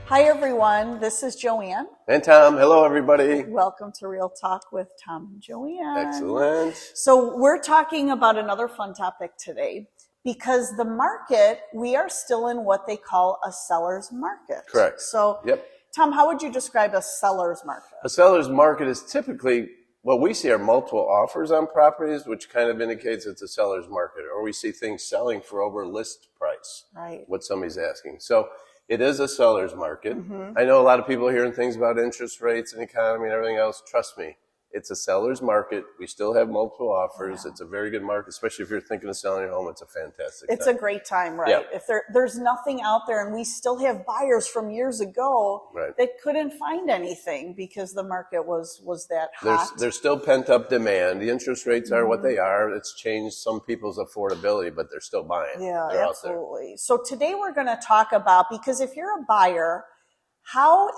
Hi everyone, this is Joanne. And Tom. Hello everybody. Welcome to Real Talk with Tom and Joanne. Excellent. So we're talking about another fun topic today because the market, we are still in what they call a seller's market. Correct. So Yep. Tom, how would you describe a seller's market? A seller's market is typically what we see are multiple offers on properties, which kind of indicates it's a seller's market, or we see things selling for over list price, right? What somebody's asking. So it is a seller's market. Mm-hmm. I know a lot of people are hearing things about interest rates and economy and everything else. Trust me, it's a seller's market. We still have multiple offers. Yeah. It's a very good market, especially if you're thinking of selling your home. It's a fantastic It's time. a great time, right? Yeah. If there's nothing out there, and we still have buyers from years ago Right. that couldn't find anything because the market was that hot. There's still pent-up demand. The interest rates are what they are. It's changed some people's affordability, but they're still buying. Yeah, they're absolutely. So today we're going to talk about, because if you're a buyer,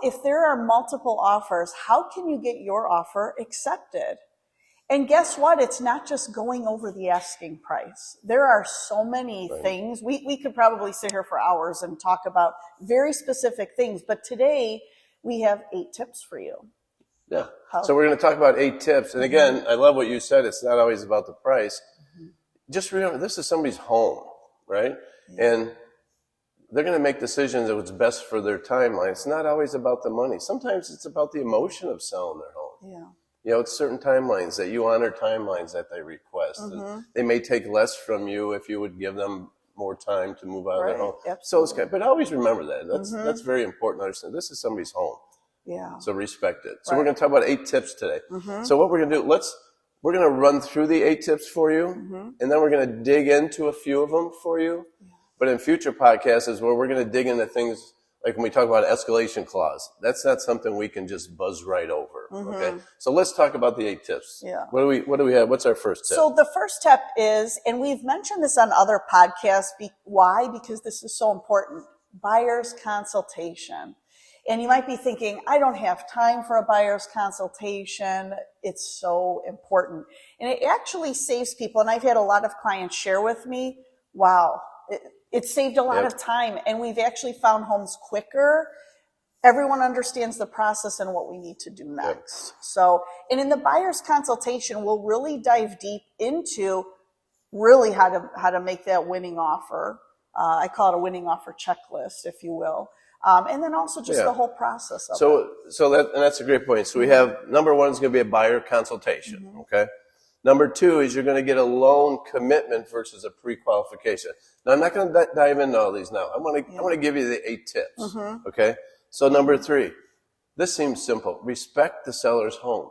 if there are multiple offers, how can you get your offer accepted? And guess what? It's not just going over the asking price. There are so many things. We could probably sit here for hours and talk about very specific things, but today we have 8 tips for you. Yeah. So we're going to talk about 8 tips. And again, I love what you said. It's not always about the price. Just remember, this is somebody's home, right? Yeah. And they're going to make decisions of what's best for their timeline. It's not always about the money. Sometimes it's about the emotion of selling their home. Yeah. You know, it's certain timelines that you honor timelines that they request. And they may take less from you if you would give them more time to move out of their home. Absolutely. So it's good. But always remember that. That's very important to understand. This is somebody's home. Yeah. So respect it. So we're going to talk about 8 tips today. So what we're going to do, we're going to run through the 8 tips for you, and then we're going to dig into a few of them for you. Yeah. But in future podcasts is where we're going to dig into things like when we talk about escalation clause. That's not something we can just buzz right over. Okay. So let's talk about the 8 tips. Yeah. What do we have? What's our first tip? So the first tip is, and we've mentioned this on other podcasts. Why? Because this is so important. Buyer's consultation. And you might be thinking, I don't have time for a buyer's consultation. It's so important. And it actually saves people. And I've had a lot of clients share with me, wow, it saved a lot of time. And we've actually found homes quicker. Everyone understands the process and what we need to do next. So, and in the buyer's consultation, we'll really dive deep into really how to make that winning offer. I call it a winning offer checklist, if you will. And then also just the whole process of it. So that's a great point. So we have, number 1 is going to be a buyer consultation. Okay. Number 2 is you're going to get a loan commitment versus a pre-qualification. Now I'm not going to dive into all these now. I want to give you the 8 tips. Okay. So number 3, this seems simple. Respect the seller's home.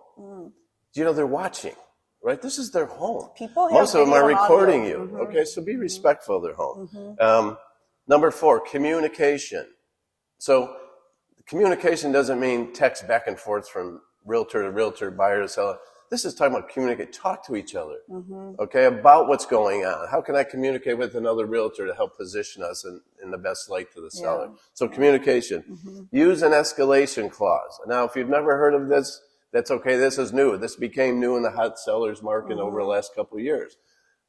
You know, they're watching, right? This is their home. Most of them are recording you. Okay. So be respectful of their home. Number 4, communication. So communication doesn't mean text back and forth from realtor to realtor, buyer to seller. This is talking about communicate, talk to each other, okay, about what's going on. How can I communicate with another realtor to help position us in the best light to the seller? So communication. Use an escalation clause. Now, if you've never heard of this, that's okay. This is new. This became new in the hot sellers market over the last couple of years.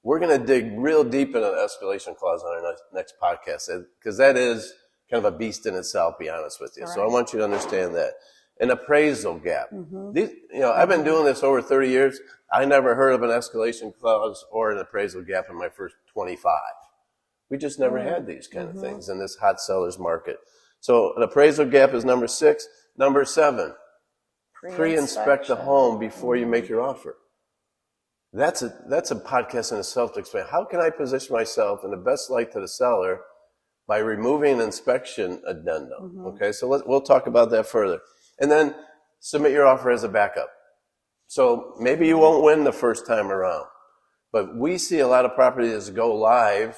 We're going to dig real deep into an escalation clause on our next podcast because that is kind of a beast in itself, be honest with you. So I want you to understand that. An appraisal gap. I've been doing this over 30 years. I never heard of an escalation clause or an appraisal gap in my first 25. We just never had these kind of things in this hot seller's market. So an appraisal gap is number 6. Number 7, pre-inspect the home before you make your offer. That's a podcast in itself to explain. How can I position myself in the best light to the seller by removing an inspection addendum? Okay, so we'll talk about that further. And then submit your offer as a backup. So maybe you won't win the first time around, but we see a lot of properties go live,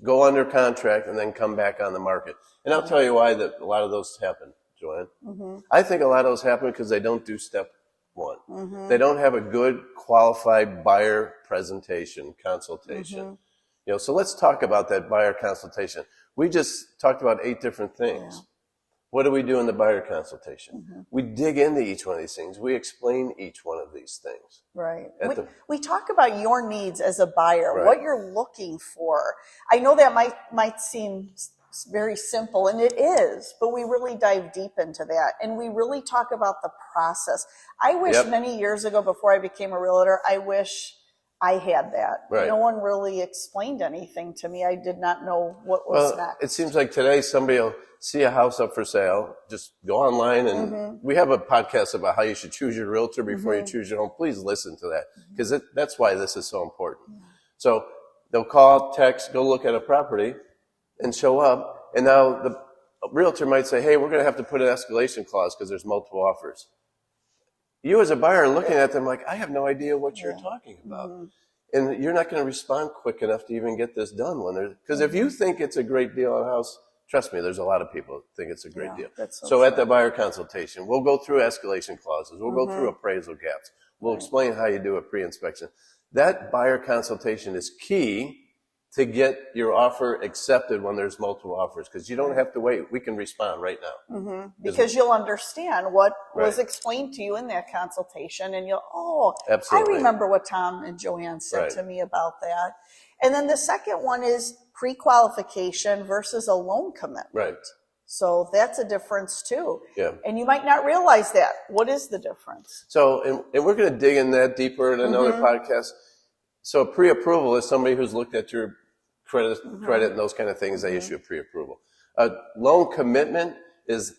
go under contract, and then come back on the market. And I'll tell you why that a lot of those happen, Joanne. I think a lot of those happen because they don't do step 1. They don't have a good qualified buyer presentation, consultation. So let's talk about that buyer consultation. We just talked about 8 different things. What do we do in the buyer consultation? We dig into each one of these things. We explain each one of these things. Right. We talk about your needs as a buyer, what you're looking for. I know that might seem very simple, and it is, but we really dive deep into that, and we really talk about the process. I wish many years ago, before I became a realtor, I wish I had that. Right. No one really explained anything to me. I did not know what was next. It seems like today somebody will see a house up for sale, just go online, and we have a podcast about how you should choose your realtor before you choose your home. Please listen to that, because that's why this is so important. So they'll call, text, go look at a property, and show up, and now the realtor might say, hey, we're going to have to put an escalation clause because there's multiple offers. You as a buyer are looking at them like, I have no idea what you're talking about. And you're not going to respond quick enough to even get this done. Because if you think it's a great deal on a house, trust me, there's a lot of people who think it's a great deal. So at the buyer consultation, we'll go through escalation clauses. We'll go through appraisal gaps. We'll explain how you do a pre-inspection. That buyer consultation is key to get your offer accepted when there's multiple offers, because you don't have to wait. We can respond right now. Because you'll understand what was explained to you in that consultation, and you'll, Absolutely. I remember what Tom and Joanne said to me about that. And then the second one is pre-qualification versus a loan commitment. Right. So that's a difference too. Yeah. And you might not realize that. What is the difference? So, and we're going to dig in that deeper in another podcast. So pre-approval is somebody who's looked at your credit and those kind of things. They issue a pre-approval. A loan commitment is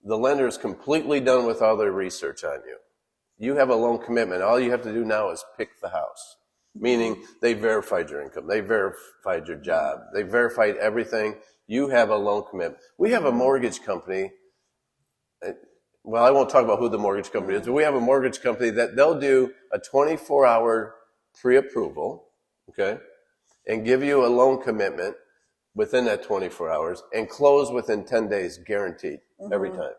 the lender is completely done with all their research on you. You have a loan commitment. All you have to do now is pick the house, meaning they verified your income. They verified your job. They verified everything. You have a loan commitment. We have a mortgage company. Well, I won't talk about who the mortgage company is, but we have a mortgage company that they'll do a 24-hour pre-approval, okay, and give you a loan commitment within that 24 hours and close within 10 days, guaranteed, every time.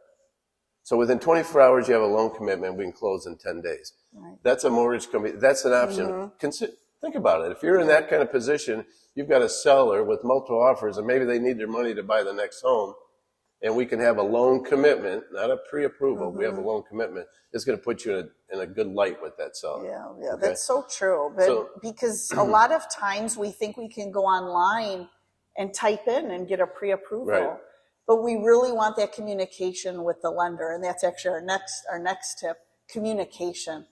So within 24 hours, you have a loan commitment. We can close in 10 days. Right. That's a mortgage company. That's an option. Think about it. If you're in that kind of position, you've got a seller with multiple offers, and maybe they need their money to buy the next home, and we can have a loan commitment, not a pre-approval. We have a loan commitment. It's going to put you in a good light with that seller. Yeah, that's so true. But because a lot of times we think we can go online and type in and get a pre-approval. Right. But we really want that communication with the lender, and that's actually our next tip: communication.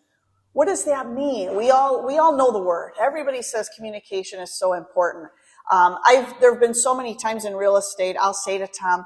What does that mean? We all know the word. Everybody says communication is so important. There have been so many times in real estate, I'll say to Tom,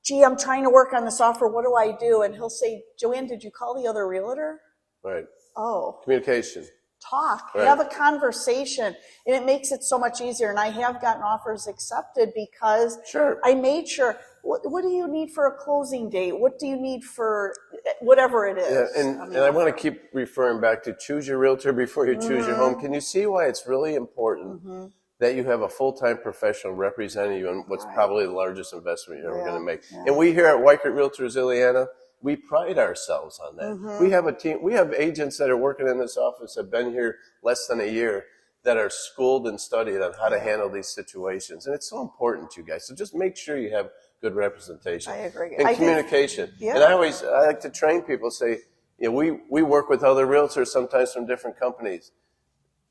gee, I'm trying to work on this offer. What do I do? And he'll say, Joanne, did you call the other realtor? Right. Oh. Communication. Talk. Right. Have a conversation. And it makes it so much easier. And I have gotten offers accepted because I made sure, what do you need for a closing date? What do you need for whatever it is? Yeah, and I want to keep referring back to choose your realtor before you choose your home. Can you see why it's really important that you have a full-time professional representing you in what's probably the largest investment you're ever going to make? Yeah. And we here at Weichert Realtors Ileana, we pride ourselves on that. We have a team. We have agents that are working in this office, have been here less than a year, that are schooled and studied on how to handle these situations. And it's so important to you guys. So just make sure you have good representation. I agree. And communication. And I like to train people, say, we work with other realtors sometimes from different companies.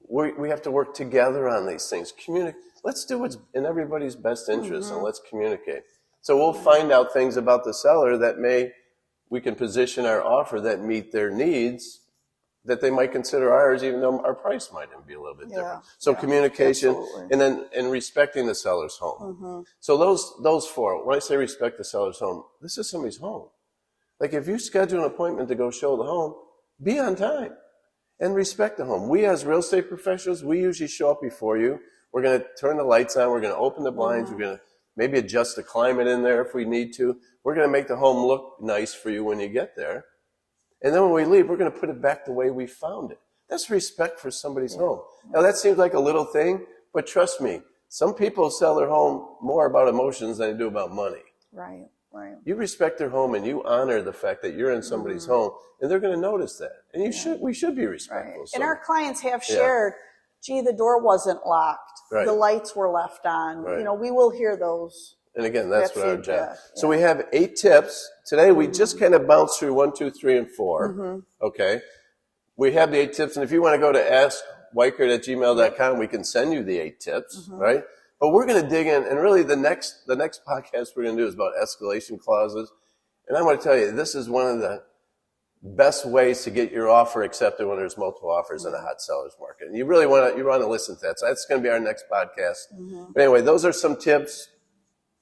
We have to work together on these things. Let's do what's in everybody's best interest, and let's communicate. So we'll find out things about the seller that we can position our offer that meet their needs, that they might consider ours, even though our price might be a little bit different. So communication, and respecting the seller's home. So those four, when I say respect the seller's home, this is somebody's home. Like if you schedule an appointment to go show the home, be on time and respect the home. We as real estate professionals, we usually show up before you. We're going to turn the lights on. We're going to open the blinds. We're going to maybe adjust the climate in there if we need to. We're going to make the home look nice for you when you get there. And then when we leave, we're going to put it back the way we found it. That's respect for somebody's home. Now, that seems like a little thing, but trust me, some people sell their home more about emotions than they do about money. Right. You respect their home and you honor the fact that you're in somebody's home, and they're going to notice that. And we should be respectful. So. And our clients have shared, gee, the door wasn't locked. The lights were left on. We will hear those. And again, that's what our job. So we have 8 tips. Today we just kind of bounced through 1, 2, 3, and 4. Okay. We have the 8 tips, and if you want to go to askweichert@gmail.com, we can send you the 8 tips, right? But we're going to dig in, and really the next podcast we're going to do is about escalation clauses. And I'm going to tell you, this is one of the best ways to get your offer accepted when there's multiple offers in a hot seller's market. And you really want to listen to that. So that's going to be our next podcast. But anyway, those are some tips.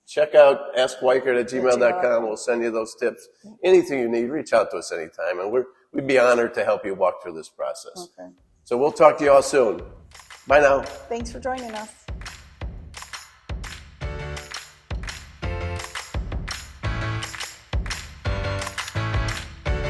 Check out askweichert@gmail.com. We'll send you those tips. Anything you need, reach out to us anytime. And we'd be honored to help you walk through this process. Okay. So we'll talk to you all soon. Bye now. Thanks for joining us.